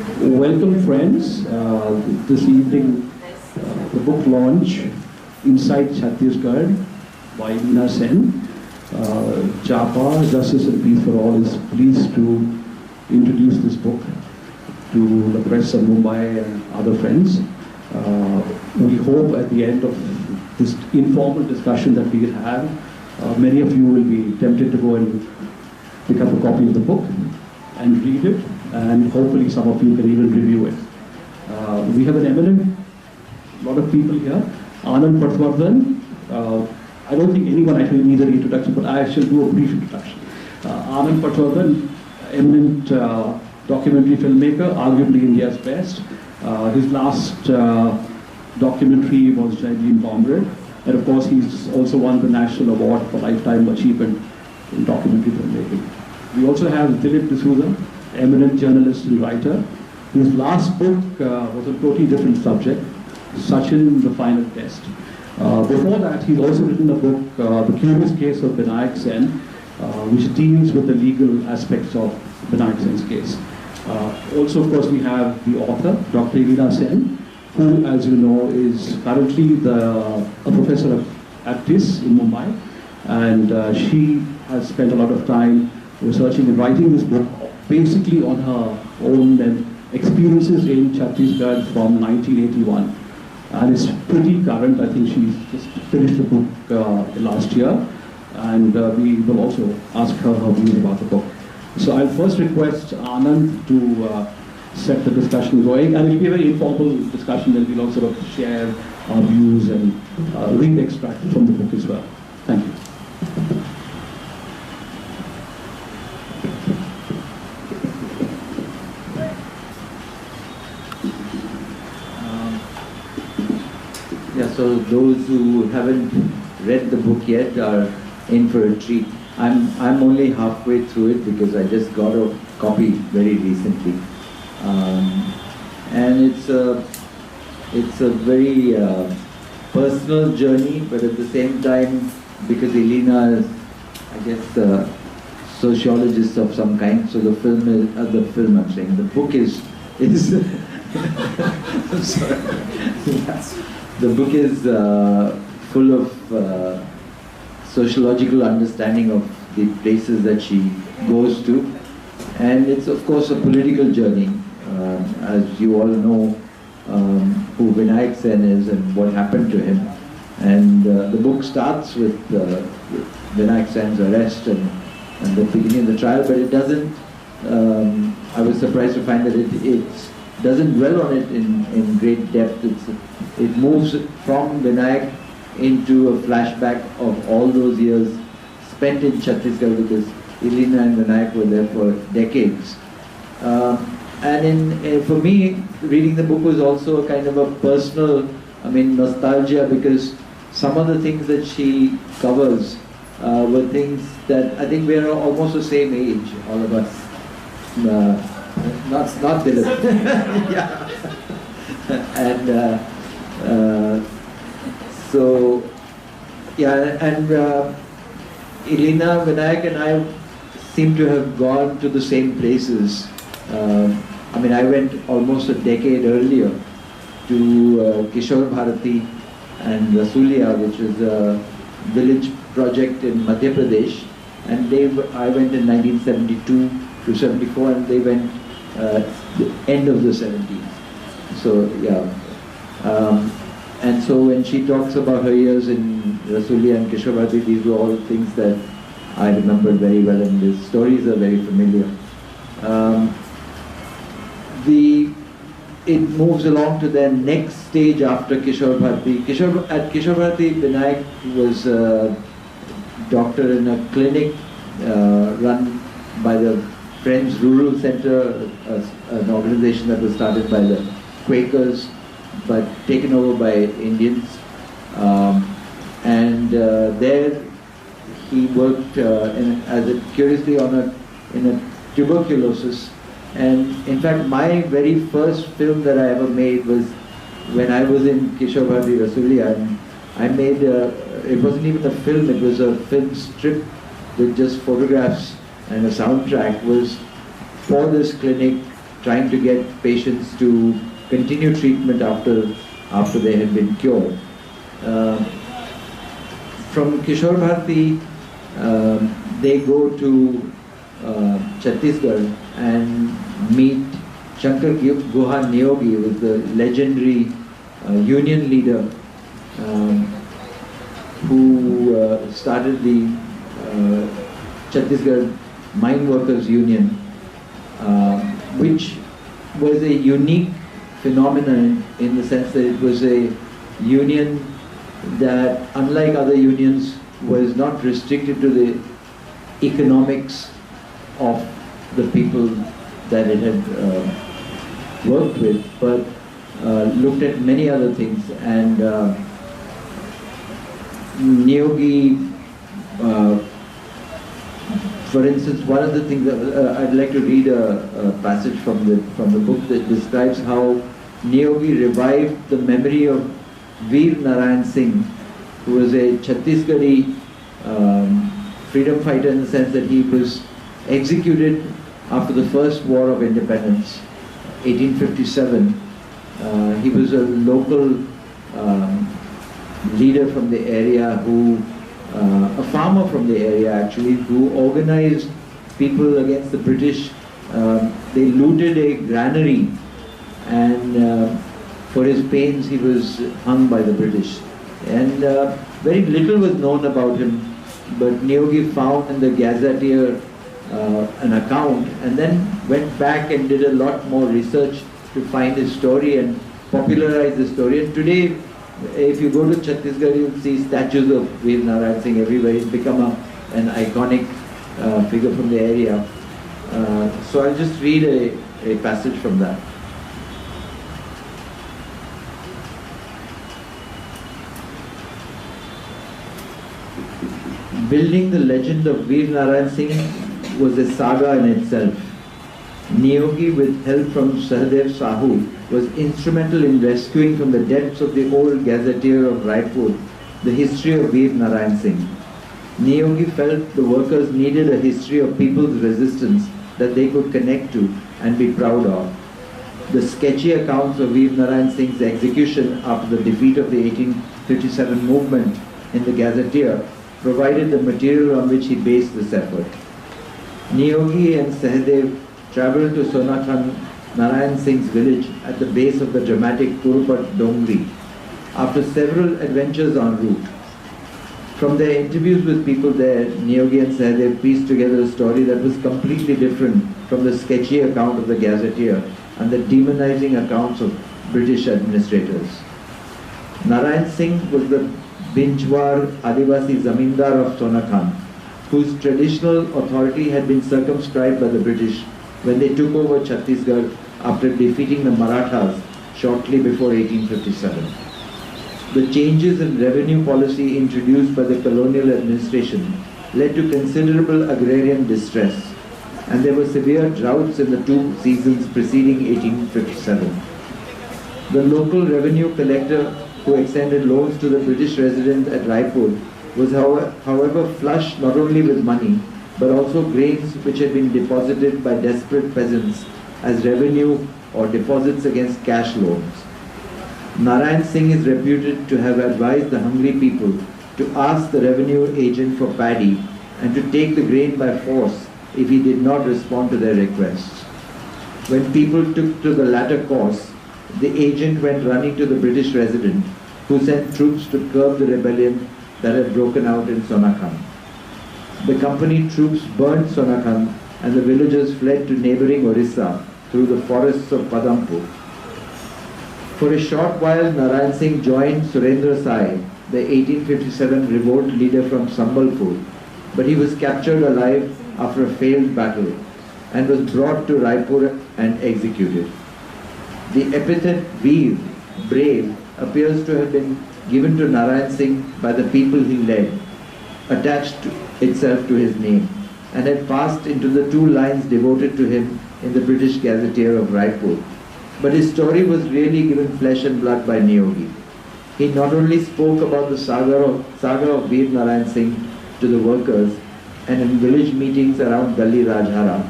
Welcome friends, this evening the book launch Inside Chhattisgarh by Ilina Sen. JAPA, Justice and Peace for All, is pleased to introduce this book to the Press Club Mumbai and other friends. We hope at the end of this informal discussion that we will have, many of you will be tempted to go and pick up a copy of the book and read it, and hopefully some of you can even review it. We have an eminent lot of people here. Anand, Patwardhan. I don't think anyone actually needs an introduction, but I shall do a brief introduction. Anand Patwardhan, eminent documentary filmmaker, arguably India's best. His last documentary was Jailin Comrade, and of course he's also won the National Award for Lifetime Achievement in documentary filmmaking. We also have Dilip, eminent journalist and writer. His last book was a totally different subject, Sachin, the Final Test. Before that, he's also written a book, The Curious Case of Vivek Sen, which deals with the legal aspects of Vivek Sen's case. Also, of course, we have the author, Dr. Ilina Sen, who, as you know, is currently a professor at TIS in Mumbai, and she has spent a lot of time researching and writing this book basically on her own experiences in Chhattisgarh from 1981. And it's pretty current. I think she's just finished the book last year, and we will also ask her views about the book. So I'll first request Anand to set the discussion going, and it'll be a very informal discussion, and we'll also sort of share our views and read extracts from the book as well. Thank you. So those who haven't read the book yet are in for a treat. I'm only halfway through it because I just got a copy very recently, and it's a very personal journey, but at the same time, because Ilina is, I guess, a sociologist of some kind, so the book is I'm sorry. The book is full of sociological understanding of the places that she goes to, and it's of course a political journey. As you all know, who Vivek Sen is and what happened to him, and the book starts with Vivek Sen's arrest and the beginning of the trial, but it doesn't. I was surprised to find that it doesn't dwell on it in great depth. It moves from Vivek into a flashback of all those years spent in Chhattisgarh, because Ilina and Vivek were there for decades. And for me, reading the book was also a kind of a personal, nostalgia, because some of the things that she covers were things that I think we are almost the same age, all of us. Not Dilip. Yeah. And so, yeah, and Ilina, Vivek and I seem to have gone to the same places. I went almost a decade earlier to Kishore Bharati and Rasulia, which is a village project in Madhya Pradesh, and I went in 1972 to 74, and they went the end of the 70s. So yeah, and so when she talks about her years in Rasulia and Kishore Bharati, these were all things that I remembered very well, and the stories are very familiar. It moves along to the next stage after Kishore Bharati. At Kishore Bharati, Vivek was a doctor in a clinic run by the Friends Rural Center, an organization that was started by the Quakers but taken over by Indians. There he worked curiously in a tuberculosis. And in fact, my very first film that I ever made was when I was in Kishore Bharati Rasulia, and I made it wasn't even a film, it was a film strip with just photographs and a soundtrack, was for this clinic trying to get patients to continue treatment after they had been cured. From Kishore Bharati, they go to Chhattisgarh and meet Shankar Guha Neogi, who was the legendary union leader who started the Chhattisgarh Mine Workers Union, which was a unique phenomenon in the sense that it was a union that, unlike other unions, was not restricted to the economics of the people that it had worked with, but looked at many other things. And Neogi, for instance, one of the things that I'd like to read a passage from the book that describes how Neogi revived the memory of Veer Narayan Singh, who was a Chhattisgarhi freedom fighter, in the sense that he was executed after the first war of independence, 1857. He was a local leader from the area who, a farmer from the area actually, who organized people against the British. They looted a granary, and for his pains he was hung by the British. And very little was known about him, but Neogi found in the Gazetteer an account, and then went back and did a lot more research to find his story and popularize the story. And today, if you go to Chhattisgarh, you'll see statues of Veer Narayan Singh everywhere. He's become an iconic figure from the area. So I'll just read a passage from that. Building the legend of Veer Narayan Singh was a saga in itself. Neogi, with help from Sahadev Sahu, was instrumental in rescuing from the depths of the old gazetteer of Raipur the history of Veer Narayan Singh. Neogi felt the workers needed a history of people's resistance that they could connect to and be proud of. The sketchy accounts of Veer Narayan Singh's execution after the defeat of the 1857 movement in the gazetteer provided the material on which he based this effort. Neogi and Sahadev travelled to Sonakhan, Narayan Singh's village, at the base of the dramatic Kurupat Dongri, after several adventures en route. From their interviews with people there, Neogi and Sahadev pieced together a story that was completely different from the sketchy account of the gazetteer and the demonizing accounts of British administrators. Narayan Singh was the Binjwar Adivasi Zamindar of Sonakhan, whose traditional authority had been circumscribed by the British when they took over Chhattisgarh after defeating the Marathas shortly before 1857. The changes in revenue policy introduced by the colonial administration led to considerable agrarian distress, and there were severe droughts in the 2 seasons preceding 1857. The local revenue collector, who extended loans to the British residents at Raipur, was however flush not only with money, but also grains which had been deposited by desperate peasants as revenue or deposits against cash loans. Narayan Singh is reputed to have advised the hungry people to ask the revenue agent for paddy and to take the grain by force if he did not respond to their requests. When people took to the latter course, the agent went running to the British resident, who sent troops to curb the rebellion that had broken out in Sonakhan. The company troops burnt Sonakhan, and the villagers fled to neighbouring Orissa through the forests of Padampur. For a short while, Narayan Singh joined Surendra Sai, the 1857 revolt leader from Sambalpur, but he was captured alive after a failed battle and was brought to Raipur and executed. The epithet Veer, brave, appears to have been given to Narayan Singh by the people he led, attached itself to his name, and had passed into the 2 lines devoted to him in the British Gazetteer of Raipur. But his story was really given flesh and blood by Neogi. He not only spoke about the saga of Veer Narayan Singh to the workers and in village meetings around Galli Rajhara,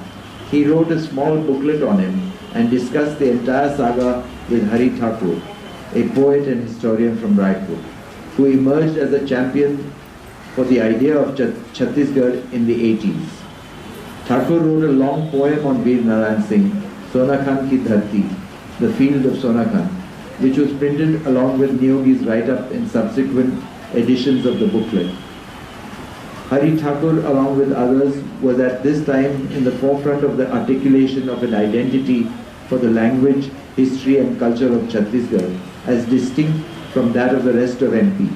he wrote a small booklet on him and discussed the entire saga with Hari Thakur, a poet and historian from Raipur, who emerged as a champion for the idea of Chhattisgarh in the 80s. Thakur wrote a long poem on Veer Narayan Singh, Sonakhan Ki Dharti, the field of Sonakhan, which was printed along with Neogi's write-up in subsequent editions of the booklet. Hari Thakur, along with others, was at this time in the forefront of the articulation of an identity for the language, history and culture of Chhattisgarh as distinct from that of the rest of MP.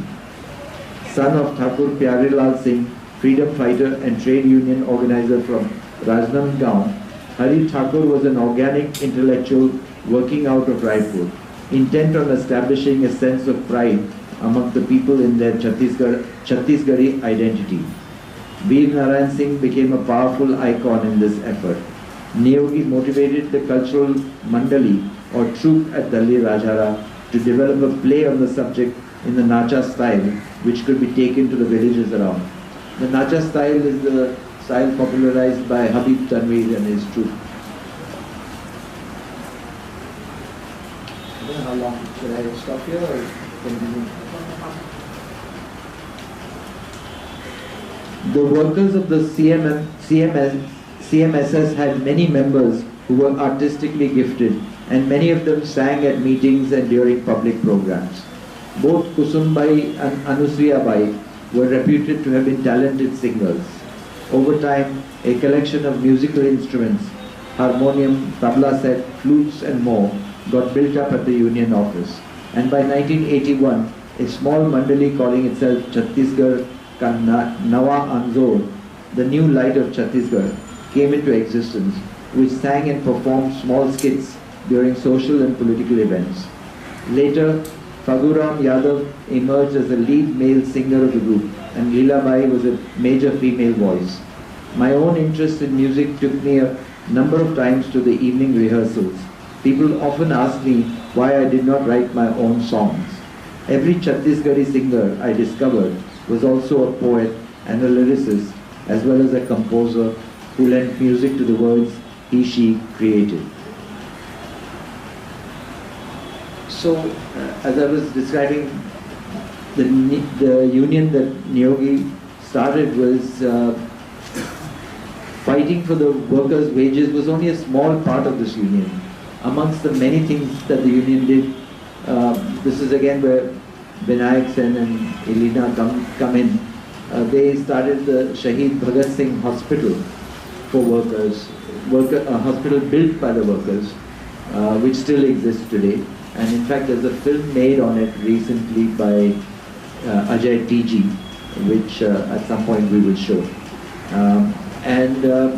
Son of Thakur Pyarilal Singh, freedom fighter and trade union organizer from Rajnandgaon, Hari Thakur was an organic intellectual working out of Raipur, intent on establishing a sense of pride among the people in their Chhattisgarhi identity. Veer Narayan Singh became a powerful icon in this effort. Neogi motivated the cultural mandali or troupe at Dalli Rajhara to develop a play on the subject in the Nacha style, which could be taken to the villages around. The Nacha style is the style popularized by Habib Tanveer and his troupe. I don't know how long. Should I stop here or continue? The workers of the CMSS had many members who were artistically gifted, and many of them sang at meetings and during public programs. Both Kusumbai and Anusuyabai were reputed to have been talented singers. Over time, a collection of musical instruments, harmonium, tabla set, flutes and more, got built up at the union office. And by 1981, a small mandali calling itself Chhattisgarh Ka Nawa Anzor, the new light of Chhattisgarh, came into existence, which sang and performed small skits during social and political events. Later, Phaguram Yadav emerged as the lead male singer of the group, and Leelabai was a major female voice. My own interest in music took me a number of times to the evening rehearsals. People often ask me why I did not write my own songs. Every Chhattisgarhi singer I discovered was also a poet and a lyricist, as well as a composer who lent music to the words he/she created. So, as I was describing, the union that Neogi started was fighting for the workers' wages was only a small part of this union. Amongst the many things that the union did, this is again where Vivek Sen and Ilina come in. They started the Shaheed Bhagat Singh Hospital for workers, a hospital built by the workers, which still exists today. And in fact, there's a film made on it recently by Ajay TG, which at some point we will show.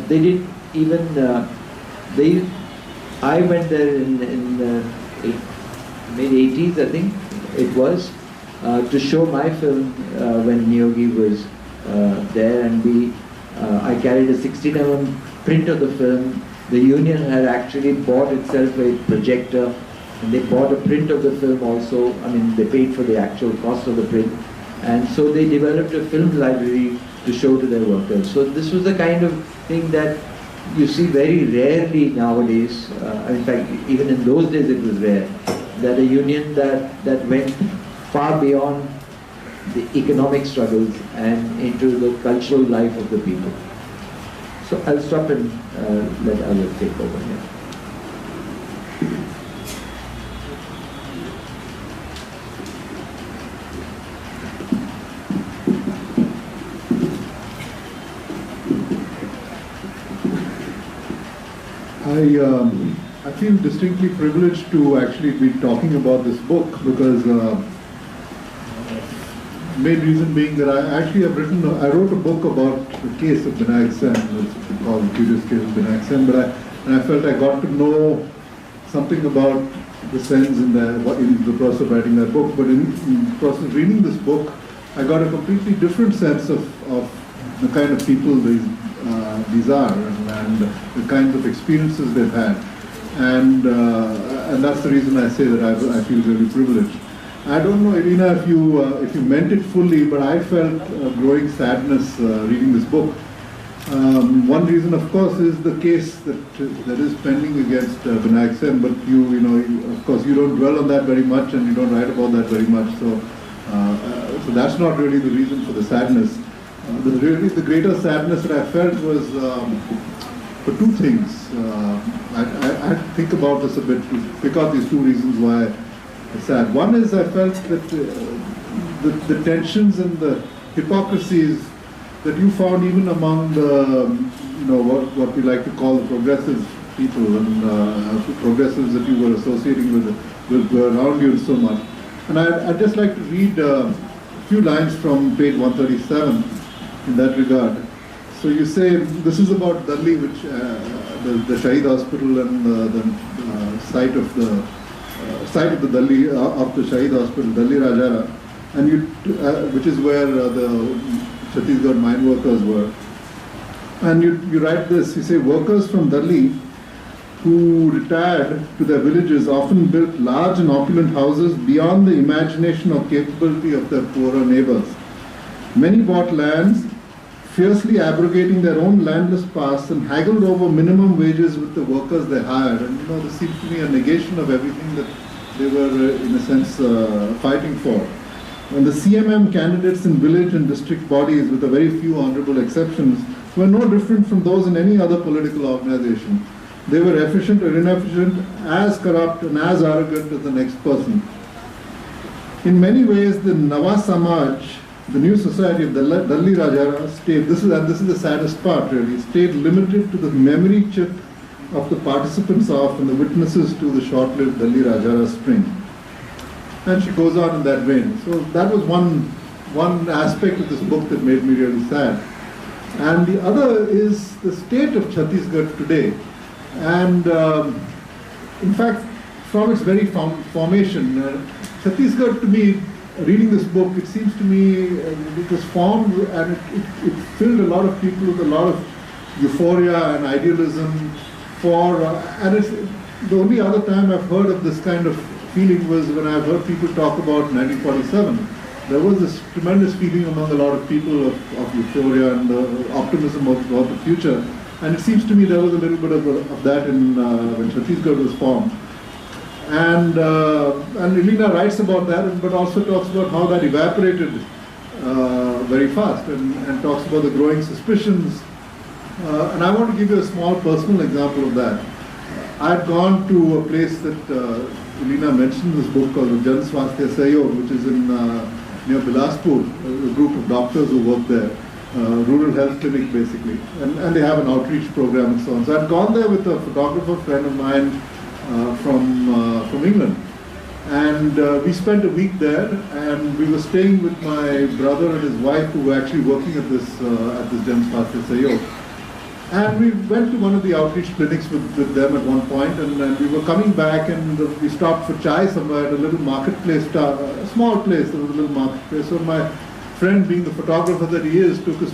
They did even, I went there in the mid-80s, I think it was, to show my film when Neogi was there, and I carried a 16mm print of the film. The union had actually bought itself a projector, and they bought a print of the film also. I mean, they paid for the actual cost of the print, and so they developed a film library to show to their workers. So this was the kind of thing that you see very rarely nowadays. In fact, even in those days it was rare, that a union that went far beyond the economic struggles and into the cultural life of the people. So I'll stop and let others take over here. I feel distinctly privileged to actually be talking about this book, because main reason being that I actually have I wrote a book about the case of Vivek Sen, it's called The Curious Case of Vivek Sen, but I felt I got to know something about the Sens in the process of writing that book. But in the process of reading this book, I got a completely different sense of the kind of people these are, and the kinds of experiences they've had. And that's the reason I say that I feel really privileged. I don't know, Ilina, if you meant it fully, but I felt growing sadness reading this book, One reason, of course, is the case that is pending against Vivek Sen, but of course, you don't dwell on that very much and you don't write about that very much. So that's not really the reason for the sadness. The greater sadness that I felt was for two things. I had to think about this a bit to pick out these two reasons why it's sad. One is I felt that the tensions and the hypocrisies that you found even among the, what we like to call the progressive people and progressives that you were associating with were around you so much. And I'd just like to read a few lines from page 137 in that regard. So you say, this is about Delhi, which the Shahid Hospital and the site of the Delhi, of the Shahid Hospital, Delhi Rajara, and which is where the Chhattisgarh mine workers were. And you write this, you say, workers from Delhi who retired to their villages often built large and opulent houses beyond the imagination or capability of their poorer neighbors. Many bought lands, fiercely abrogating their own landless past, and haggled over minimum wages with the workers they hired. And this seems to me a negation of everything that they were, in a sense, fighting for. And the CMM candidates in village and district bodies, with a very few honorable exceptions, were no different from those in any other political organization. They were efficient or inefficient, as corrupt and as arrogant as the next person. In many ways, the Nava Samaj, the new society of Delhi Rajara, stayed, this is the saddest part really, stayed limited to the memory chip of the participants of and the witnesses to the short-lived Delhi Rajara spring. And she goes on in that vein. So that was one aspect of this book that made me really sad. And the other is the state of Chhattisgarh today. And in fact, from its very formation, Chhattisgarh, to me, reading this book, it seems to me it was formed and it filled a lot of people with a lot of euphoria and idealism and it's the only other time I've heard of this kind of feeling was when I've heard people talk about 1947. There was this tremendous feeling among a lot of people of euphoria and optimism about the future. And it seems to me there was a little bit of that when Chhattisgarh was formed. And Ilina writes about that, but also talks about how that evaporated very fast and talks about the growing suspicions. And I want to give you a small personal example of that. I'd gone to a place that Ilina mentioned in this book called the Jan Swasthya Sahyog, which is in near Bilaspur, a group of doctors who work there, rural health clinic basically, and they have an outreach program and so on. So I'd gone there with a photographer friend of mine from England, and we spent a week there, and we were staying with my brother and his wife who were actually working at this Jan Swasthya Sahyog. And we went to one of the outreach clinics with them at one point, and we were coming back, and we stopped for chai somewhere at a little marketplace, a small place. There was a little marketplace. So my friend, being the photographer that he is, took his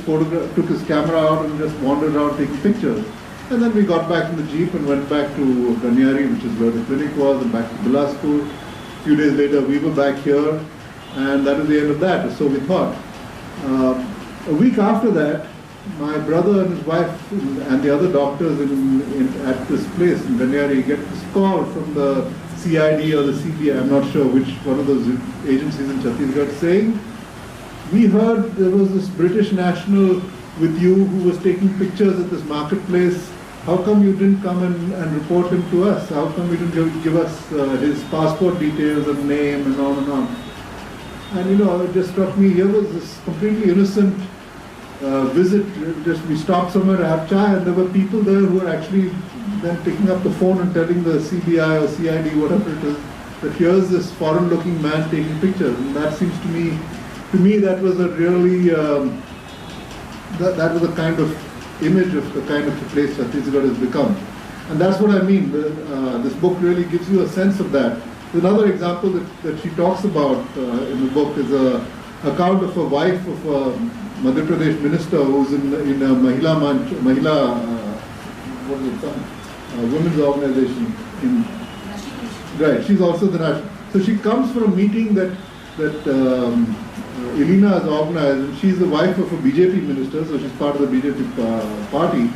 camera out and just wandered around taking pictures. And then we got back in the jeep and went back to Ganyari, which is where the clinic was, and back to Bilaspur. A few days later, we were back here, and that was the end of that, or so we thought. A week after that, my brother and his wife and the other doctors at this place in Ganyari get this call from the CID or the CBI, I'm not sure which one of those agencies in Chhattisgarh, saying, we heard there was this British national with you who was taking pictures at this marketplace. How come you didn't come and report him to us? How come you didn't give us his passport details and name and on and on? And it just struck me, here was this completely innocent visit. Just we stopped somewhere to have chai, and there were people there who were actually then picking up the phone and telling the CBI or CID, whatever it is, that here's this foreign-looking man taking pictures. And that seems to me that was a really, that was a kind of image of the kind of place Chhattisgarh has become. And that's what I mean. This book really gives you a sense of that. Another example that she talks about in the book is an account of a wife of a Madhya Pradesh minister who's in a women's organization. Right, she's also the national. So she comes for a meeting that that Ilina has organized. She's the wife of a BJP minister, so she's part of the BJP party.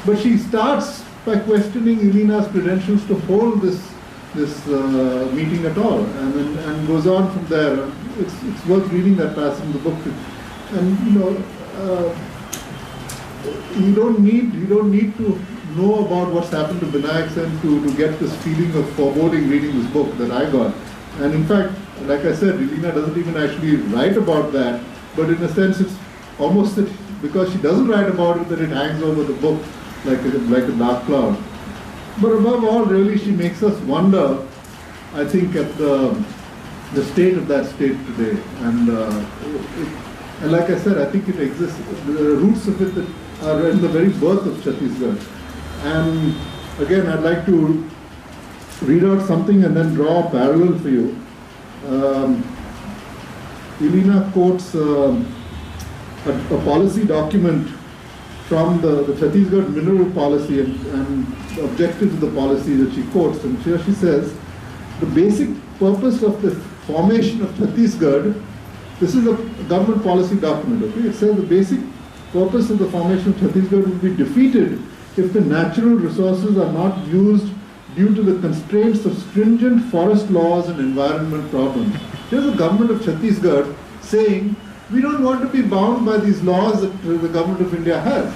But she starts by questioning Ilina's credentials to hold this meeting at all, and goes on from there. It's worth reading that passage in the book. And you don't need to know about what's happened to Vivek Sen to get this feeling of foreboding reading this book that I got. And in fact, like I said, Ilina doesn't even actually write about that, but in a sense it's almost that because she doesn't write about it that it hangs over the book like a dark cloud. But above all, really, she makes us wonder, I think, at the state of that state today. And like I said, I think it exists. The roots of it are in the very birth of Chhattisgarh. And again, I'd like to read out something and then draw a parallel for you. Ilina quotes a policy document from the Chhattisgarh mineral policy and the objectives of the policy that she quotes. And here she says, the basic purpose of the formation of Chhattisgarh, this is a government policy document, okay? It says the basic purpose of the formation of Chhattisgarh will be defeated if the natural resources are not used due to the constraints of stringent forest laws and environment problems. Here's the government of Chhattisgarh saying, we don't want to be bound by these laws that the government of India has.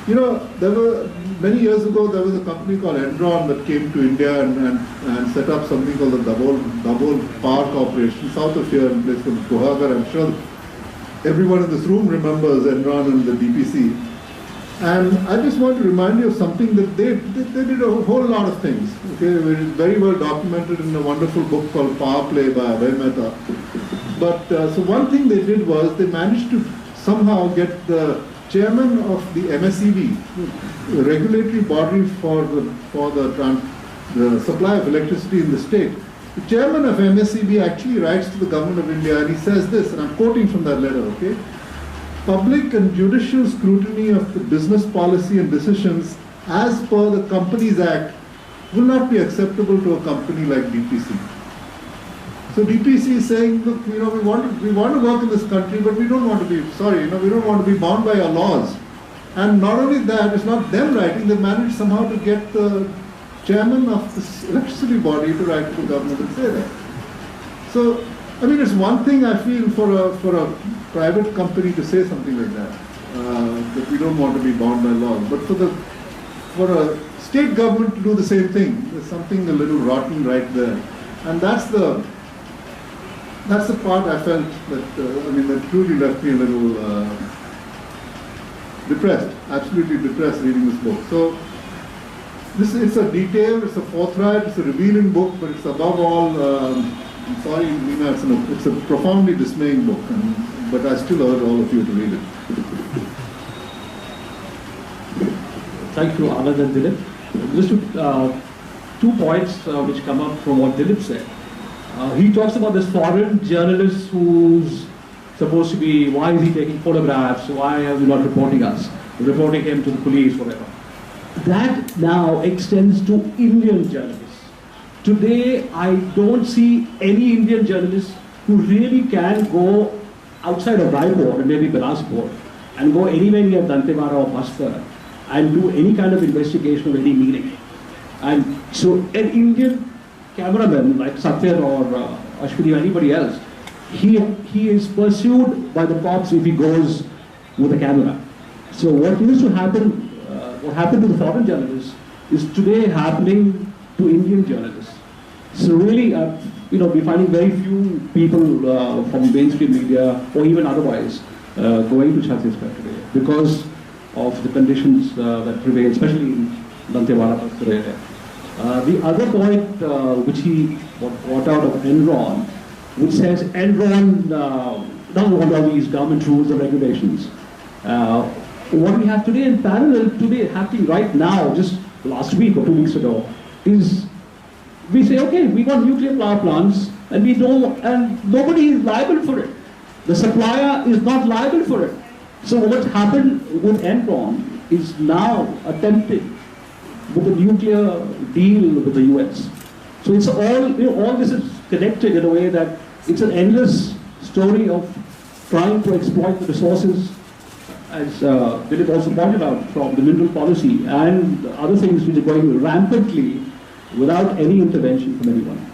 There were, many years ago, there was a company called Enron that came to India and set up something called the Dabol Power Corporation, south of here, in a place called Kohagar. I'm sure everyone in this room remembers Enron and the DPC. And I just want to remind you of something that they did a whole lot of things. Okay, it is very well documented in a wonderful book called Power Play by Abhay Mehta. But so one thing they did was they managed to somehow get the chairman of the MSEB, the regulatory body for the supply of electricity in the state. The chairman of MSEB actually writes to the government of India and he says this, and I'm quoting from that letter, okay? Public and judicial scrutiny of the business policy and decisions as per the Companies Act will not be acceptable to a company like DPC. So DPC is saying, look, we want to work in this country, but we don't want to be, we don't want to be bound by our laws. And not only that, it's not them writing, they managed somehow to get the chairman of this electricity body to write to the government and say that. So, I mean, it's one thing I feel for a private company to say something like that we don't want to be bound by laws. But for a state government to do the same thing, there's something a little rotten right there. And that's the part I felt that, that truly left me a little depressed, absolutely depressed reading this book. So, it's a detailed, it's a forthright, it's a revealing book, but it's above all, I'm sorry, Ilina, it's a profoundly dismaying book, but I still urge all of you to read it. Thank you, Anand and Dilip. Just 2 points which come up from what Dilip said. He talks about this foreign journalist who's supposed to be, why is he taking photographs, why are you not reporting us, reporting him to the police, whatever. That now extends to Indian journalists. Today, I don't see any Indian journalist who really can go outside of Raipur and maybe Bilaspur and go anywhere near Dantewara or Bastar and do any kind of investigation of any meeting. And so an Indian cameraman like Satya or Ashwini or anybody else, he is pursued by the cops if he goes with a camera. So what used to happen, what happened to the foreign journalists is today happening to Indian journalists. So really, we're finding very few people from mainstream media or even otherwise going to Chhattisgarh today because of the conditions that prevail, especially in Dantewara area. The other point which he brought out of Enron, which says Enron doesn't want all these government rules and regulations. What we have today in parallel today, happening right now, just last week or 2 weeks ago, is we say, okay, we want nuclear power plants, and nobody is liable for it. The supplier is not liable for it. So what's happened with Enron is now attempted with a nuclear deal with the US. So it's all, all this is connected in a way that it's an endless story of trying to exploit the resources, as Dilip also pointed out, from the mineral policy and other things which are going rampantly without any intervention from anyone.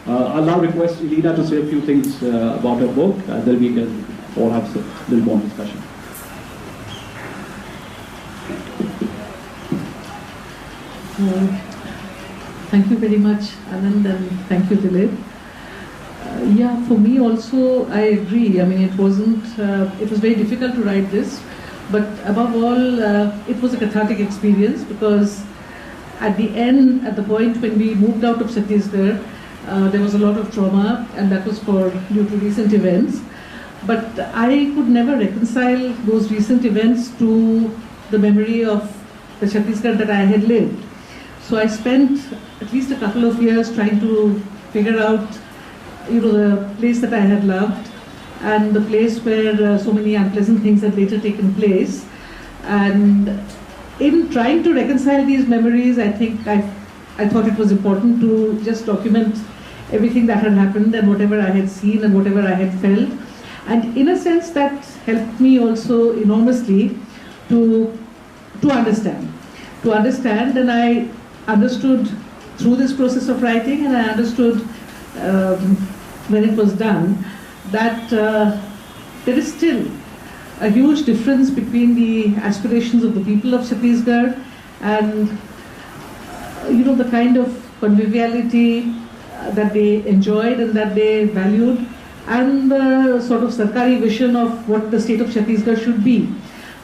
I'll now request Ilina to say a few things about her book, and then we can all have a little more discussion. Thank you very much, Anand, and thank you, Dilip. Yeah, for me also, I agree. I mean, it was very difficult to write this, but above all, it was a cathartic experience, because at the end, at the point when we moved out of Chhattisgarh, there was a lot of trauma, and that was due to recent events. But I could never reconcile those recent events to the memory of the Chhattisgarh that I had lived. So I spent at least a couple of years trying to figure out, the place that I had loved, and the place where so many unpleasant things had later taken place. And in trying to reconcile these memories, I think I thought it was important to just document everything that had happened and whatever I had seen and whatever I had felt. And in a sense, that helped me also enormously to understand. And I understood through this process of writing, and I understood when it was done, that there is still a huge difference between the aspirations of the people of Chhattisgarh and the kind of conviviality that they enjoyed and that they valued, and the sort of Sarkari vision of what the state of Chhattisgarh should be.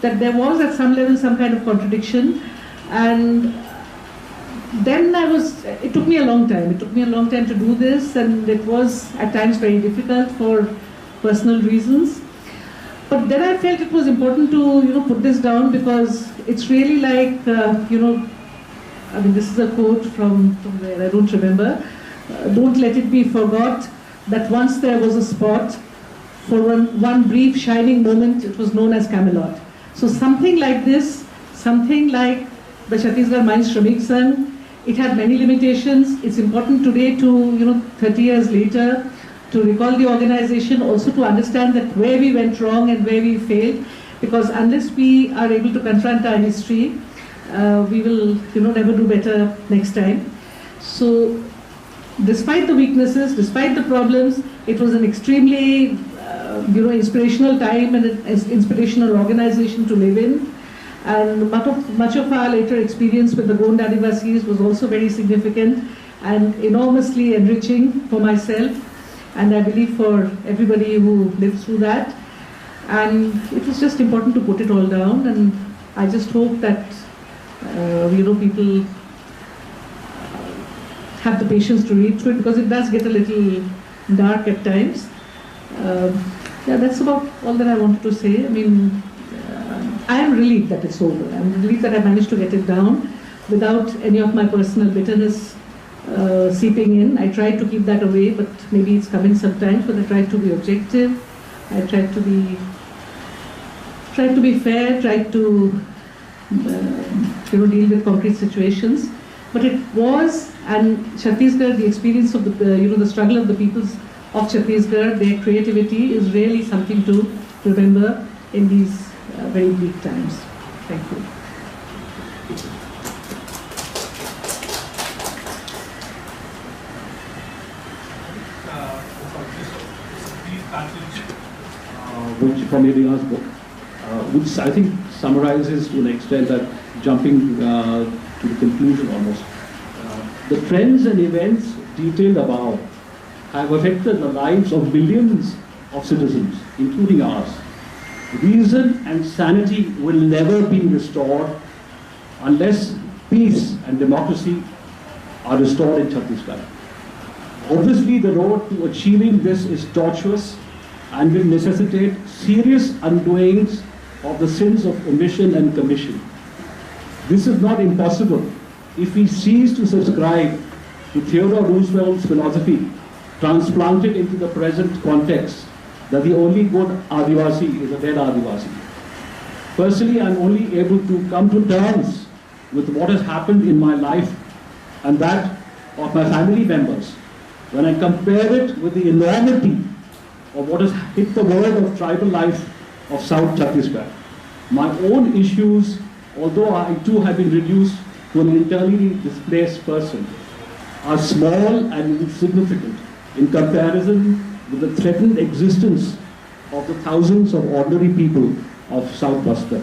That there was at some level some kind of contradiction, and then it took me a long time. It took me a long time to do this, and it was at times very difficult for personal reasons. But then I felt it was important to put this down, because it's really like I mean, this is a quote from where I don't remember. Don't let it be forgot that once there was a spot, for one brief shining moment, it was known as Camelot. So something like this, something like the Chhattisgarh Mines Shramik Sangh, it had many limitations. It's important today to, 30 years later, to recall the organization, also to understand that where we went wrong and where we failed, because unless we are able to confront our history, we will, never do better next time. So, despite the weaknesses, despite the problems, it was an extremely, inspirational time and an inspirational organization to live in. And much of our later experience with the Gond Adivasis was also very significant and enormously enriching for myself, and I believe for everybody who lived through that. And it was just important to put it all down, and I just hope that people have the patience to read through it, because it does get a little dark at times. Yeah, that's about all that I wanted to say. I mean, I am relieved that it's over. I'm relieved that I managed to get it down without any of my personal bitterness seeping in. I tried to keep that away, but maybe it's coming sometimes. But I tried to be objective. I tried to be fair. Tried to deal with concrete situations. But it was, and Chhattisgarh, the experience of the struggle of the peoples of Chhattisgarh, their creativity is really something to remember in these very bleak times. Thank you. Which from Ilina's book, which I think summarizes to an extent that jumping to the conclusion almost. The trends and events detailed above have affected the lives of millions of citizens, including ours. Reason and sanity will never be restored unless peace and democracy are restored in Chhattisgarh. Obviously, the road to achieving this is tortuous and will necessitate serious undoings of the sins of omission and commission. This is not impossible if we cease to subscribe to Theodore Roosevelt's philosophy, transplanted into the present context, that the only good Adivasi is a dead Adivasi. Personally, I'm only able to come to terms with what has happened in my life and that of my family members when I compare it with the enormity of what has hit the world of tribal life of South Chhattisgarh. My own issues, although I too have been reduced to an internally displaced person, are small and insignificant in comparison with the threatened existence of the thousands of ordinary people of South Bastar.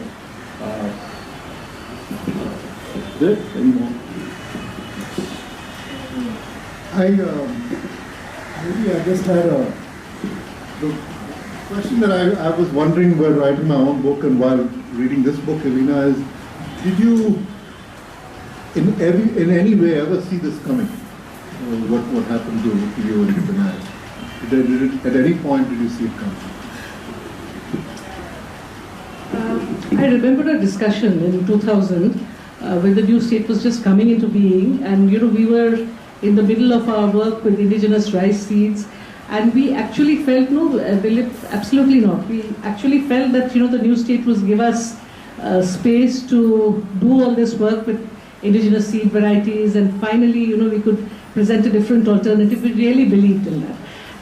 Good? Any more? Maybe I just had the question that I was wondering while writing my own book and while reading this book, Ilina, is did you in any way ever see this coming? What happened to you and Vinayak? At any point did you see it coming? I remember a discussion in 2000 when the new state was just coming into being, and we were in the middle of our work with indigenous rice seeds, and we actually felt, no, Dilip, absolutely not. We actually felt that the new state was give us space to do all this work with indigenous seed varieties, and finally, we could present a different alternative. We really believed in that,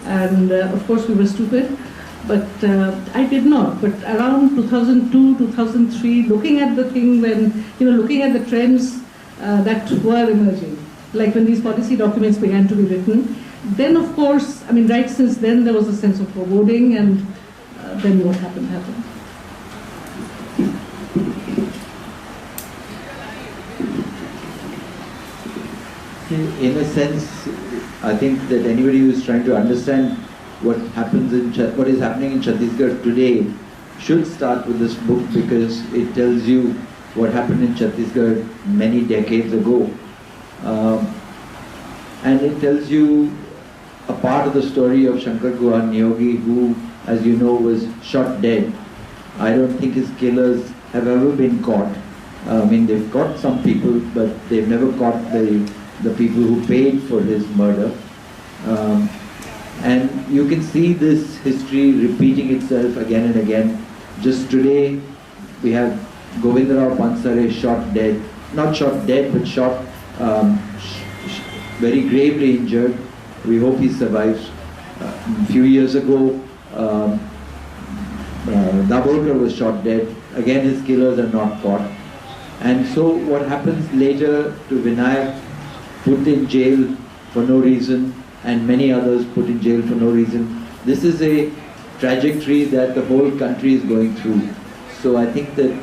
and of course we were stupid. But I did not. But around 2002, 2003, looking at the thing when, looking at the trends that were emerging, like when these policy documents began to be written, then of course, right since then there was a sense of foreboding, and then what happened. In a sense, I think that anybody who is trying to understand what is happening in Chhattisgarh today should start with this book, because it tells you what happened in Chhattisgarh many decades ago. And it tells you a part of the story of Shankar Guha Niyogi, who, as you know, was shot dead. I don't think his killers have ever been caught. They've caught some people, but they've never caught the people who paid for his murder. And you can see this history repeating itself again and again. Just today, we have Govindarao Pansare shot dead. Not shot dead, but shot very gravely injured. We hope he survives. A few years ago, Dabolkar was shot dead. Again, his killers are not caught. And so what happens later to Vinayak, put in jail for no reason, and many others put in jail for no reason. This is a trajectory that the whole country is going through. So I think that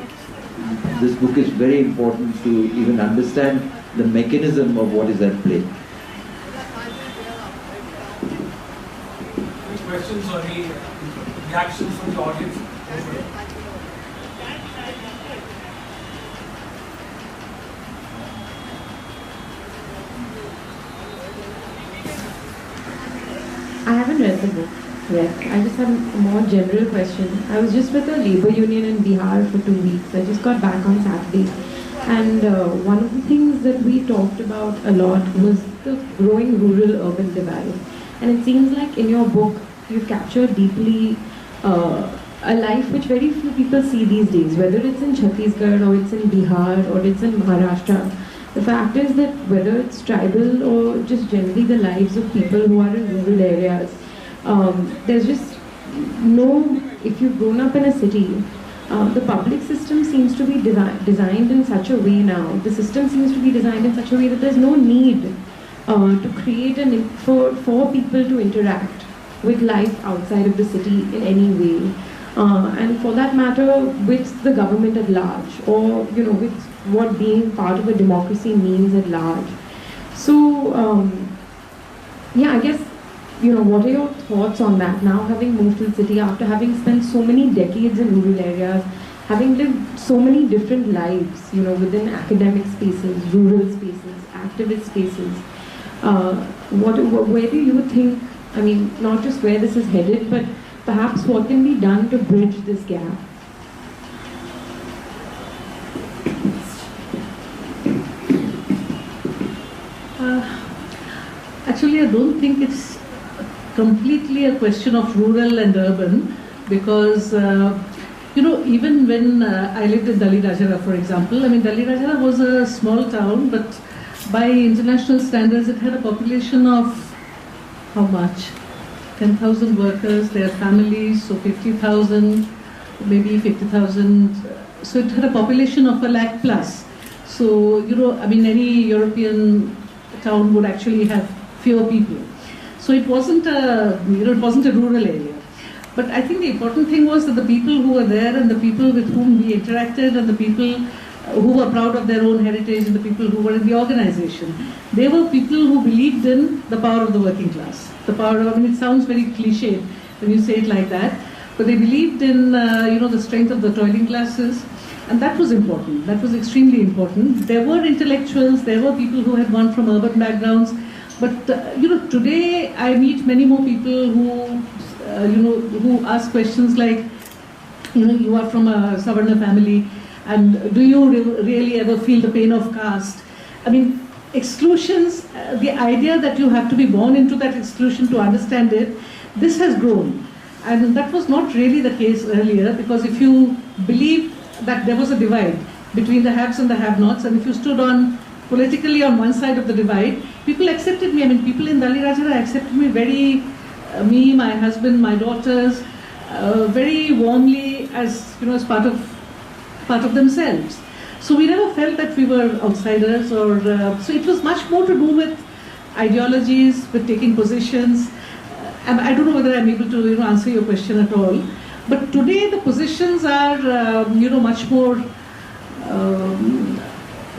this book is very important to even understand the mechanism of what is at play. Questions or any reactions from the audience? I haven't read the book yet. I just have a more general question. I was just with a labor union in Bihar for 2 weeks. I just got back on Saturday. And one of the things that we talked about a lot was the growing rural-urban divide. And it seems like in your book, you've captured deeply a life which very few people see these days, whether it's in Chhattisgarh or it's in Bihar or it's in Maharashtra. The fact is that whether it's tribal or just generally the lives of people who are in rural areas, there's just no, if you've grown up in a city, the public system seems to be designed in such a way now, the system seems to be designed in such a way that there's no need to create for people to interact with life outside of the city in any way. And for that matter, with the government at large, or with what being part of a democracy means at large. So, I guess, what are your thoughts on that now, having moved to the city, after having spent so many decades in rural areas, having lived so many different lives, within academic spaces, rural spaces, activist spaces, where do you think, not just where this is headed, but perhaps what can be done to bridge this gap? Actually, I don't think it's completely a question of rural and urban, because even when I lived in Dali Rajara, for example, Dali Rajara was a small town, but by international standards it had a population of how much? 10,000 workers, their families, so 50,000, maybe 50,000. So it had a population of 1 lakh plus. So, I mean, any European town would actually have fewer people. So it wasn't a, it wasn't a rural area. But I think the important thing was that the people who were there and the people with whom we interacted and the people who were proud of their own heritage and the people who were in the organization, they were people who believed in the power of the working class. The power of, I mean, it sounds very cliched when you say it like that, but they believed in, the strength of the toiling classes, and that was important. That was extremely important. There were intellectuals, there were people who had gone from urban backgrounds, but, today I meet many more people who, who ask questions like, you are from a Savarna family, and do you really ever feel the pain of caste? I mean, exclusions, the idea that you have to be born into that exclusion to understand it, this has grown. And that was not really the case earlier, because if you believed that there was a divide between the haves and the have-nots, and if you stood on politically on one side of the divide, people accepted me. I mean, people in Dalirajara accepted me very, me, my husband, my daughters, very warmly as, as part of themselves. So we never felt that we were outsiders, or so it was much more to do with ideologies, with taking positions. And I don't know whether I'm able to answer your question at all. But today the positions are much more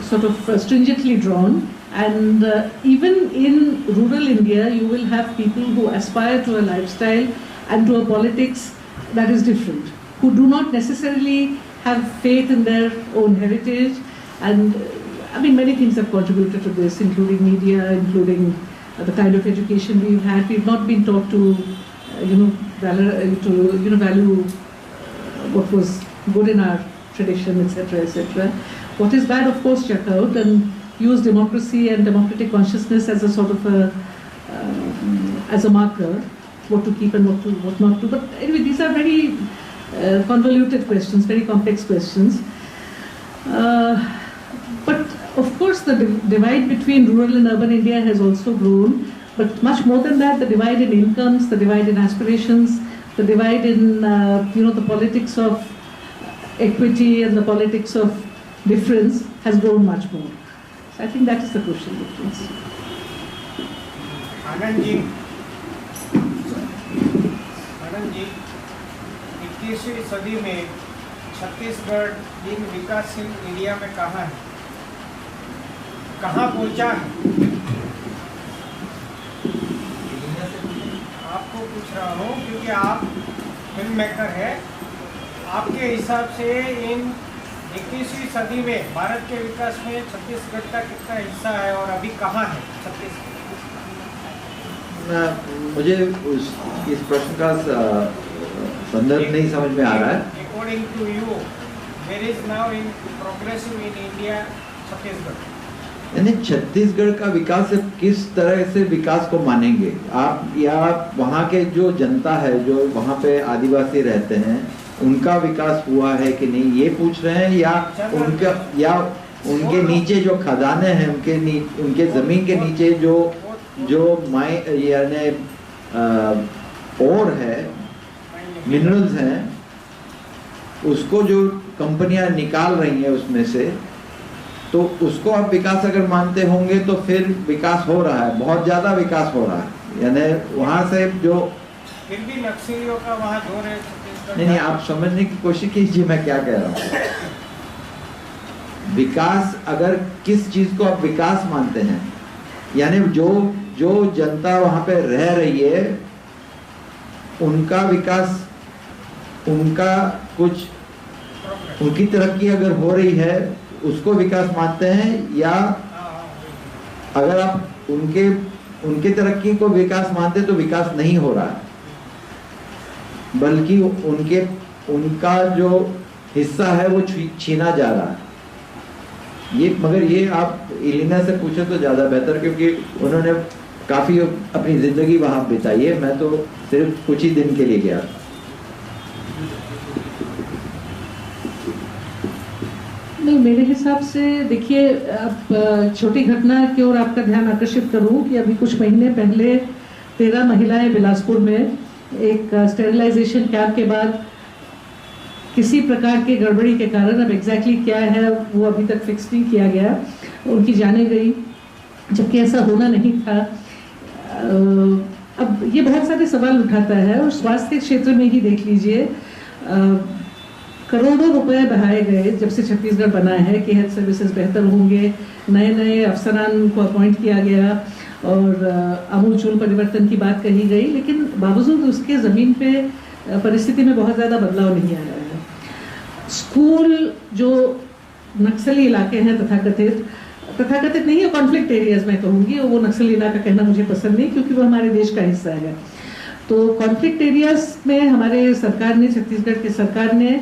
sort of stringently drawn. And even in rural India, you will have people who aspire to a lifestyle and to a politics that is different, who do not necessarily have faith in their own heritage. And I mean, many things have contributed to this, including media, including the kind of education we've had. We've not been taught to, value what was good in our tradition, etc., etc. What is bad, of course, check out and use democracy and democratic consciousness as a sort of as a marker, what to keep and what not to. But anyway, these are very convoluted questions, very complex questions. But of course, the divide between rural and urban India has also grown. But much more than that, the divide in incomes, the divide in aspirations, the divide in the politics of equity and the politics of difference has grown much more. So I think that is the crucial difference. Anand ji, 21वीं सदी में छत्तीसगढ़ इन विकासशील area में कहाँ है, कहाँ पहुँचा है? आपको पूछ रहा हूँ क्योंकि आप फिल्म मेकर हैं। आपके हिसाब से इन 21वीं सदी में भारत के विकास में छत्तीसगढ़ का कितना हिस्सा है और अभी कहाँ है छत्तीसगढ़? मुझे इस प्रश्न का संदर्भ नहीं समझ में आ रहा है। According to you, there is now in progressive in India Chhattisgarh. यानी छत्तीसगढ़ का विकास किस तरह से विकास को मानेंगे आप, या वहाँ के जो जनता है, जो वहाँ पे आदिवासी रहते हैं, उनका विकास हुआ है कि नहीं, ये पूछ रहे हैं, या उनके नीचे जो खदाने हैं, उनके जमीन के नीचे जो यानी और है, मिनरल्स हैं, उसको जो कंपनियां निकाल रही हैं उसमें से, तो उसको आप विकास अगर मानते होंगे तो फिर विकास हो रहा है, बहुत ज्यादा विकास हो रहा है। यानी वहां से जो फिर भी नक्सलियों का वहाँ जोर है। नहीं, आप समझने की कोशिश कीजिए मैं क्या कह रहा हूँ। विकास, अगर किस चीज को आप विकास मानते हैं, यानी जो जनता वहां पे रह रही है उनका विकास, उनका कुछ, उनकी तरक्की अगर हो रही है उसको विकास मानते हैं, या अगर आप उनके तरक्की को विकास मानते तो विकास नहीं हो रहा है, बल्कि उनका जो हिस्सा है वो छीना जा रहा है। मगर ये आप इलिना से पूछे तो ज़्यादा बेहतर, क्योंकि उन्होंने काफ़ी अपनी ज़िंदगी वहाँ बिताई है, मैं तो सिर्फ कुछ ही दिन के लिए गया। नहीं, मेरे हिसाब से देखिए, आप छोटी घटना की ओर आपका ध्यान आकर्षित करूं कि अभी कुछ महीने पहले 13 महिलाएं बिलासपुर में एक स्टेरिलाइजेशन कैंप के बाद किसी प्रकार के गड़बड़ी के कारण, अब एग्जैक्टली क्या है वो अभी तक फिक्स नहीं किया गया, उनकी जाने गई, जबकि ऐसा होना नहीं था। अब ये बहुत सारे सवाल उठाता है, और स्वास्थ्य क्षेत्र में ही देख लीजिए, करोड़ों रुपए बहाए गए जब से छत्तीसगढ़ बना है कि हेल्थ सर्विसेज बेहतर होंगे, नए नए अफसरान को अपॉइंट किया गया और आमूलचूल परिवर्तन की बात कही गई, लेकिन बावजूद उसके ज़मीन पे परिस्थिति में बहुत ज़्यादा बदलाव नहीं आया है। स्कूल जो नक्सली इलाके हैं तथाकथित नहीं है, कॉन्फ्लिक्ट एरियाज में कहूँगी, वो नक्सली इलाका कहना मुझे पसंद नहीं क्योंकि वो हमारे देश का हिस्सा है। तो कॉन्फ्लिक्ट एरियाज में हमारे सरकार ने, छत्तीसगढ़ की सरकार ने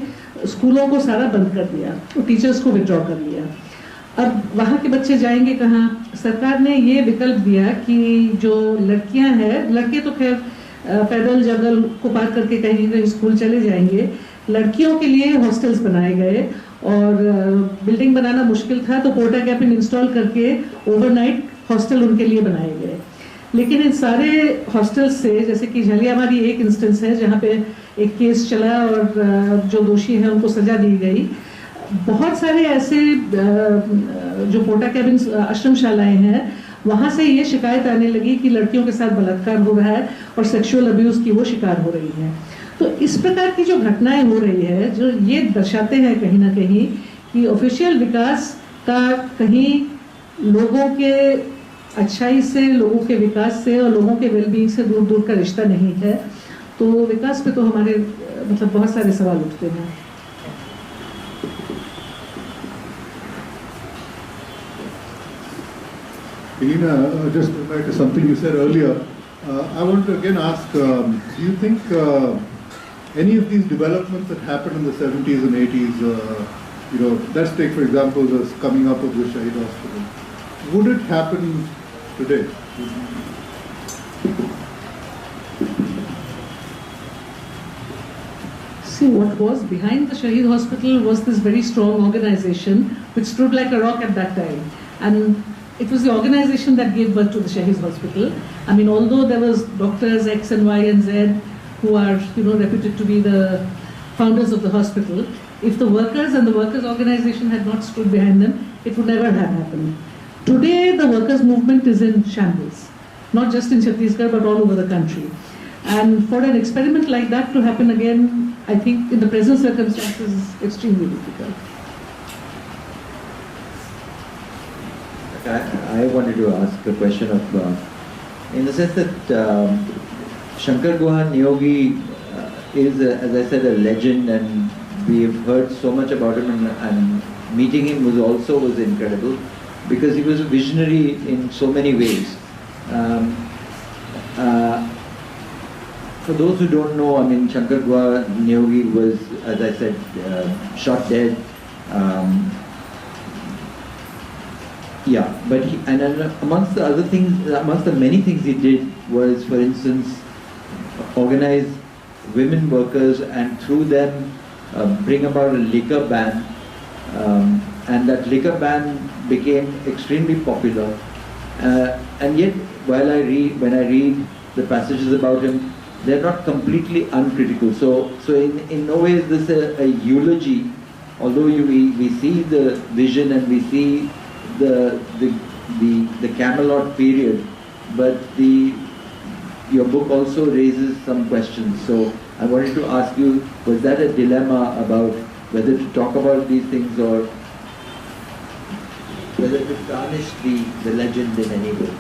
स्कूलों को सारा बंद कर दिया, तो टीचर्स को विड्रॉ कर लिया। अब वहाँ के बच्चे जाएंगे कहाँ? सरकार ने ये विकल्प दिया कि जो लड़कियाँ हैं, लड़के तो खैर पैदल जंगल को पार करके कहीं कहीं स्कूल चले जाएंगे, लड़कियों के लिए हॉस्टल्स बनाए गए, और बिल्डिंग बनाना मुश्किल था तो पोर्टा कैबिन इंस्टॉल करके ओवरनाइट हॉस्टल उनके लिए बनाए गए। लेकिन इन सारे हॉस्टल्स से, जैसे कि झालियावाड़ी एक इंस्टेंस है जहाँ पे एक केस चला और जो दोषी हैं उनको सजा दी गई, बहुत सारे ऐसे जो पोर्टा कैबिन आश्रमशालाएं हैं वहाँ से ये शिकायत आने लगी कि लड़कियों के साथ बलात्कार हो रहा है और सेक्सुअल अब्यूज़ की वो शिकार हो रही हैं। तो इस प्रकार की जो घटनाएं हो रही है, जो ये दर्शाते हैं कहीं ना कहीं कि ऑफिशियल विकास का कहीं लोगों के अच्छाई से, लोगों के विकास से और लोगों के वेलबींग से दूर दूर का रिश्ता नहीं है। तो विकास पे तो हमारे मतलब बहुत सारे सवाल उठते हैं। Ilina, just back to something you said earlier, I want to again ask, do you think any of these developments that happened in the 70s and 80s, let's take for example the coming up of the Shahid Hospital, would it happen today? See, what was behind the Shahid Hospital was this very strong organization which stood like a rock at that time, and it was the organization that gave birth to the Shahid Hospital. I mean, although there was doctors X and Y and Z who are, reputed to be the founders of the hospital, if the workers and the workers' organization had not stood behind them, it would never have happened. Today, the workers' movement is in shambles, not just in Chhattisgarh, but all over the country. And for an experiment like that to happen again, I think in the present circumstances, is extremely difficult. I wanted to ask a question of, in the sense that Shankar Guha Niyogi is, as I said, a legend, and we have heard so much about him, and meeting him was incredible, because he was a visionary in so many ways. For those who don't know, I mean, Shankar Guha Niyogi was, as I said, shot dead. But amongst the other things, amongst the many things he did was, for instance, organize women workers and through them bring about a liquor ban, and that liquor ban became extremely popular. And yet, when I read the passages about him, they're not completely uncritical. So in no way is this a eulogy, although we see the vision and we see the Camelot period, but your book also raises some questions. So I wanted to ask you, was that a dilemma about whether to talk about these things or whether to tarnish the legend in any way?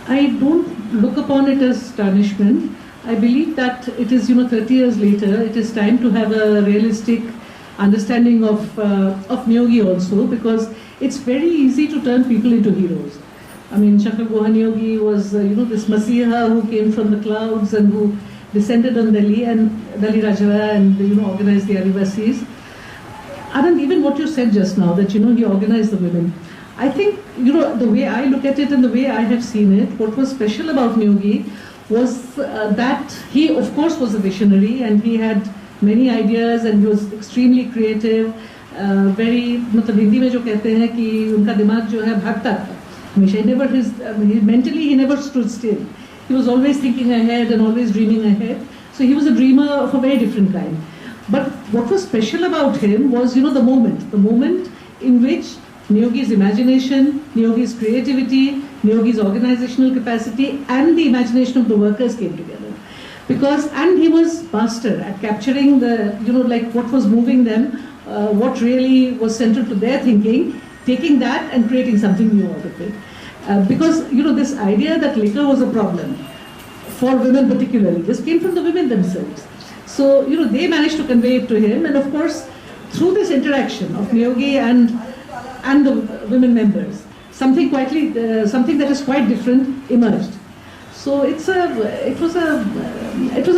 I don't look upon it as tarnishment. I believe that it is, 30 years later, it is time to have a realistic understanding of Niyogi also, because it's very easy to turn people into heroes. I mean, Shankar Guha Niyogi was, this Masiha who came from the clouds and who descended on Delhi Rajara and, organized the Adivasis. Anand, even what you said just now, that, he organized the women. I think, the way I look at it and the way I have seen it, what was special about Niyogi was that he, of course, was a visionary and he had many ideas and he was extremely creative, very, मतलब हिंदी में जो कहते हैं कि उनका दिमाग जो है भागता था, He never, mentally he never stood still. He was always thinking ahead and always dreaming ahead. So he was a dreamer of a very different kind. But what was special about him was, the moment in which Neogi's imagination, Neogi's creativity, Neogi's organizational capacity and the imagination of the workers came together. And he was master at capturing the, like what was moving them, what really was central to their thinking, taking that and creating something new out of it. Because, this idea that liquor was a problem, for women particularly, this came from the women themselves. So, they managed to convey it to him, and of course, through this interaction of Neogi and the women members, something that is quite different emerged. So it was a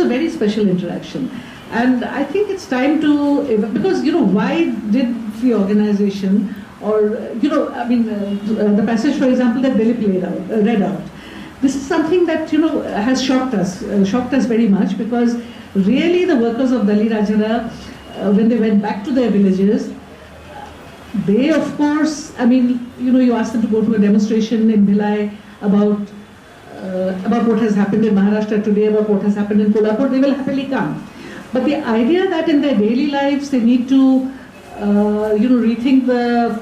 very special interaction. And I think it's time to, because, why did the organization, or, the passage, for example, that Dilip read out, this is something that, has shocked us very much, because really the workers of Dali Rajara, when they went back to their villages, they, of course, you asked them to go to a demonstration in Bhilai about what has happened in Maharashtra today, about what has happened in Kolhapur, they will happily come. But the idea that in their daily lives they need to, rethink the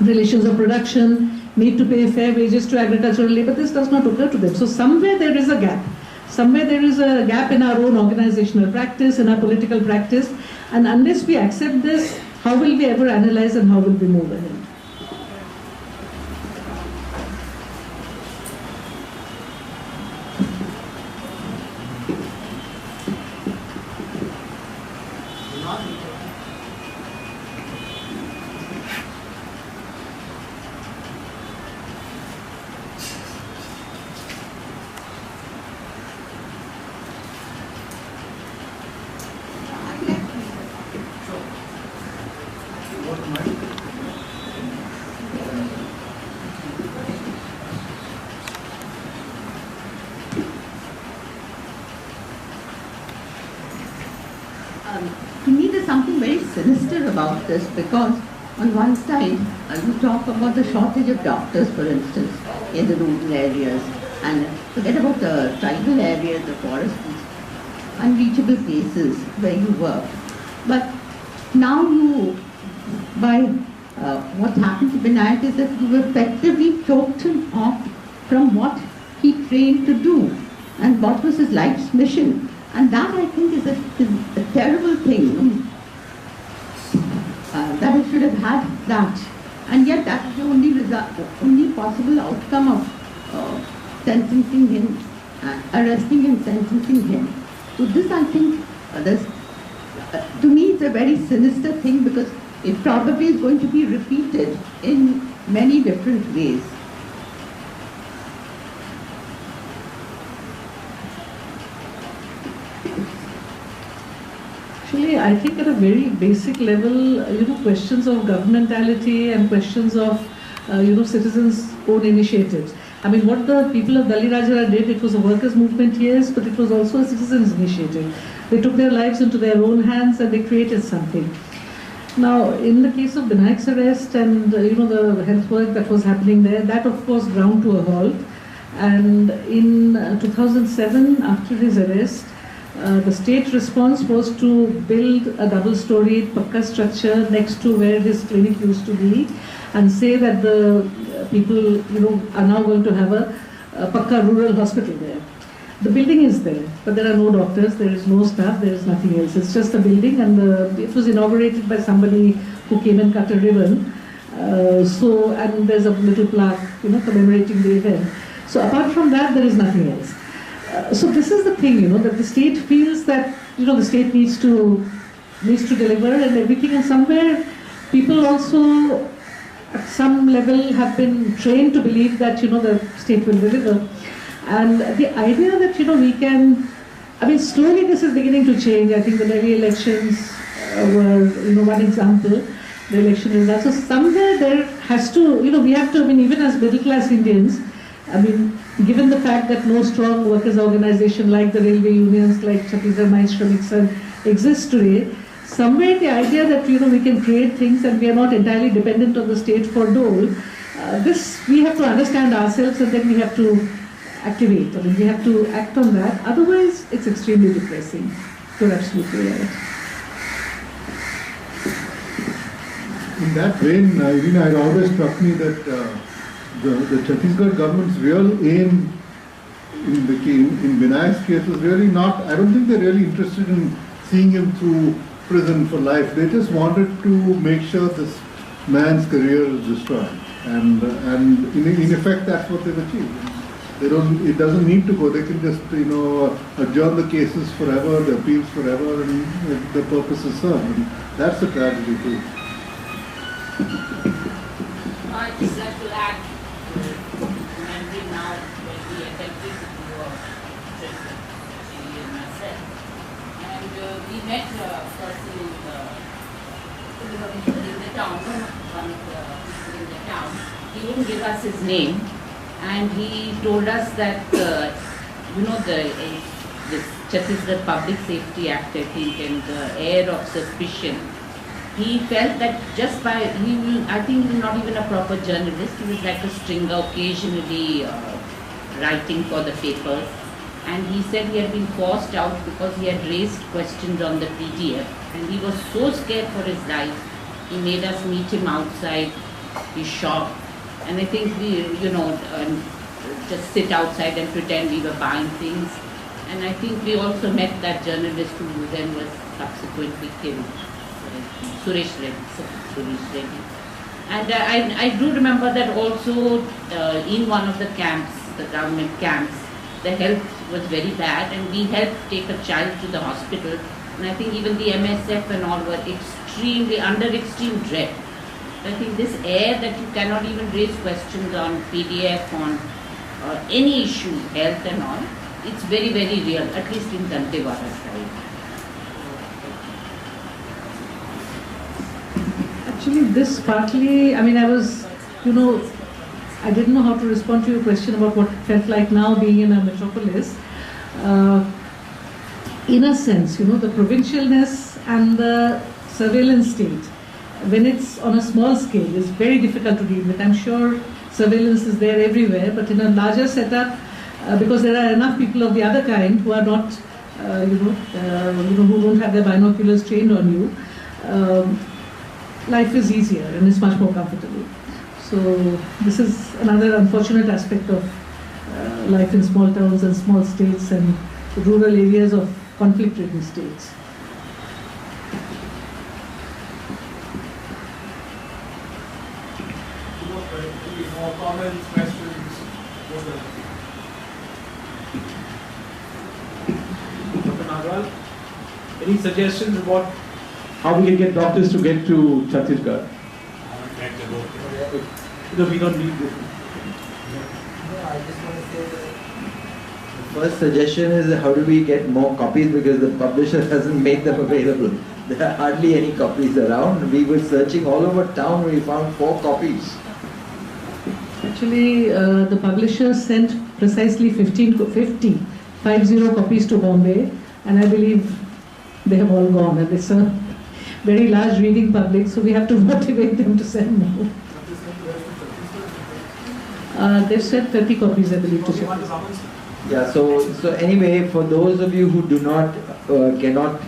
relations of production, need to pay fair wages to agricultural labor, this does not occur to them. So somewhere there is a gap. Somewhere there is a gap in our own organizational practice, in our political practice, and unless we accept this, how will we ever analyze and how will we move ahead? To me, there's something very sinister about this, because on one side, you talk about the shortage of doctors, for instance, in the rural areas, and forget about the tribal areas, the forests, unreachable places where you work. But now what happened to Vinayak is that you effectively choked him off from what he trained to do and what was his life's mission. And that, I think, is a terrible thing. That I should have had that. And yet that is the only possible outcome of sentencing him, arresting and sentencing him. So this, I think, to me it's a very sinister thing, because it probably is going to be repeated in many different ways. Actually, I think at a very basic level, questions of governmentality and questions of, citizens' own initiatives. What the people of Dali Rajara did, it was a workers' movement, yes, but it was also a citizens' initiative. They took their lives into their own hands and they created something. Now, in the case of Vinayak's arrest and, the health work that was happening there, that of course ground to a halt. And in 2007, after his arrest, the state response was to build a double-storied pakka structure next to where his clinic used to be, and say that the people, are now going to have a pakka rural hospital there. The building is there, but there are no doctors, there is no staff, there is nothing else. It's just a building, and it was inaugurated by somebody who came and cut a ribbon. And there's a little plaque, commemorating the event. So apart from that, there is nothing else. So this is the thing, that the state feels that, the state needs to deliver and everything, and somewhere people also at some level have been trained to believe that, the state will deliver. And the idea that, we can, slowly this is beginning to change. I think the Delhi elections were, one example, the election results. So somewhere there has to, we have to, even as middle class Indians, given the fact that no strong workers' organization like the railway unions, like Chhattisgarh Mines Shramik Sangh exists today, somewhere the idea that we can create things and we are not entirely dependent on the state for dole, this we have to understand ourselves, and then we have to activate. I mean, we have to act on that. Otherwise, it's extremely depressing. You're absolutely right. In that vein, Irina, it always struck me that the Chhattisgarh government's real aim in Vinayak's case was really not, I don't think they're really interested in seeing him through prison for life. They just wanted to make sure this man's career is destroyed. And in effect, that's what they've achieved. They don't, it doesn't need to go. They can just, adjourn the cases forever, the appeals forever, and the purpose is served. And that's the tragedy too. I just like to add, remembering now when we attempted to do a trip, she and myself, and we met a person in the town, one of the people in the town. He wouldn't give us his name, and he told us that, this Chhattisgarh Public Safety Act, I think, and the air of suspicion. He felt that just by, I think he was not even a proper journalist, he was like a stringer, occasionally writing for the papers. And he said he had been forced out because he had raised questions on the PDF. And he was so scared for his life, he made us meet him outside his shop. And I think we, just sit outside and pretend we were buying things. And I think we also met that journalist who then was subsequently killed. Suresh Reddy. And I do remember that also in one of the camps, the government camps, the health was very bad, and we helped take a child to the hospital. And I think even the MSF and all were under extreme dread. I think this air that you cannot even raise questions on PDF, on any issue, health and all, it's very, very real, at least in Dantewada side. Actually, this partly, I mean, I didn't know how to respond to your question about what it felt like now being in a metropolis. In a sense, the provincialness and the surveillance state, when it's on a small scale, is very difficult to deal with. I'm sure surveillance is there everywhere, but in a larger setup, because there are enough people of the other kind who are not, who don't have their binoculars trained on you, life is easier and it's much more comfortable. So this is another unfortunate aspect of life in small towns and small states and rural areas of conflict-ridden states. More comments, questions? Dr. Nagwal, any suggestions about how we can get doctors to get to Chhattisgarh? No, we don't need this. I just want to say that the first suggestion is how do we get more copies, because the publisher hasn't made them available. There are hardly any copies around. We were searching all over town, we found 4 copies. Actually, the publisher sent precisely 50 copies to Bombay, and I believe they have all gone. And it's a very large reading public, so we have to motivate them to send more. They've sent 30 copies, I believe, to Chhattisgarh. Yeah, so anyway, for those of you who do not, cannot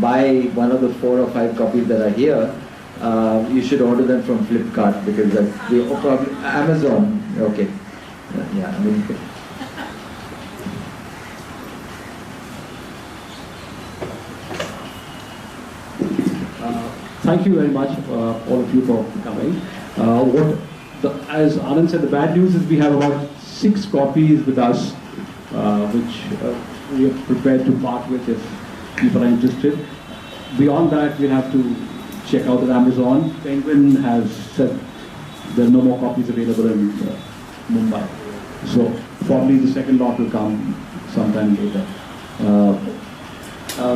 buy one of the 4 or 5 copies that are here, you should order them from Flipkart, because that's the, probably Amazon. Okay. Yeah, I mean. Thank you very much, all of you, for coming. As Anand said, the bad news is we have about 6 copies with us, which we are prepared to part with if people are interested. Beyond that, we have to check out at Amazon. Penguin has said there are no more copies available in Mumbai. So probably the second lot will come sometime later.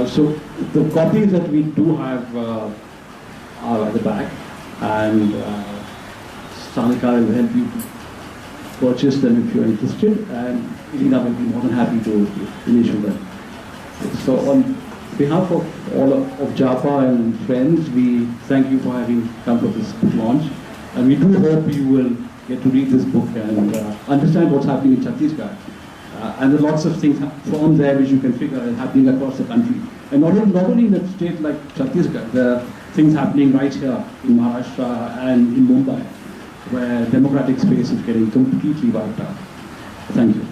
So the copies that we do have are at the back, and Sanika will help you to purchase them if you're interested, and Ilina will be more than happy to issue them. So on behalf of all of JAPA and friends, we thank you for having come to this launch, and we do hope you will get to read this book and understand what's happening in Chhattisgarh. And there are lots of things from there which you can figure are happening across the country. And not only in a state like Chhattisgarh, there are things happening right here in Maharashtra and in Mumbai, where democratic space is getting completely wiped out. Thank you.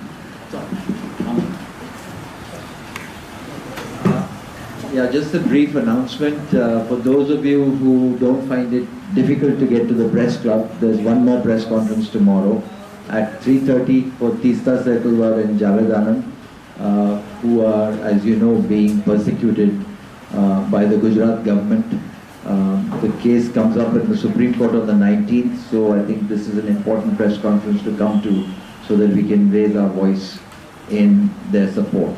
Yeah, just a brief announcement. For those of you who don't find it difficult to get to the press club, there's one more press conference tomorrow at 3:30 for Tista Circle and Javed Anand, who are, as you know, being persecuted by the Gujarat government. The case comes up in the Supreme Court on the 19th, so I think this is an important press conference to come to so that we can raise our voice in their support.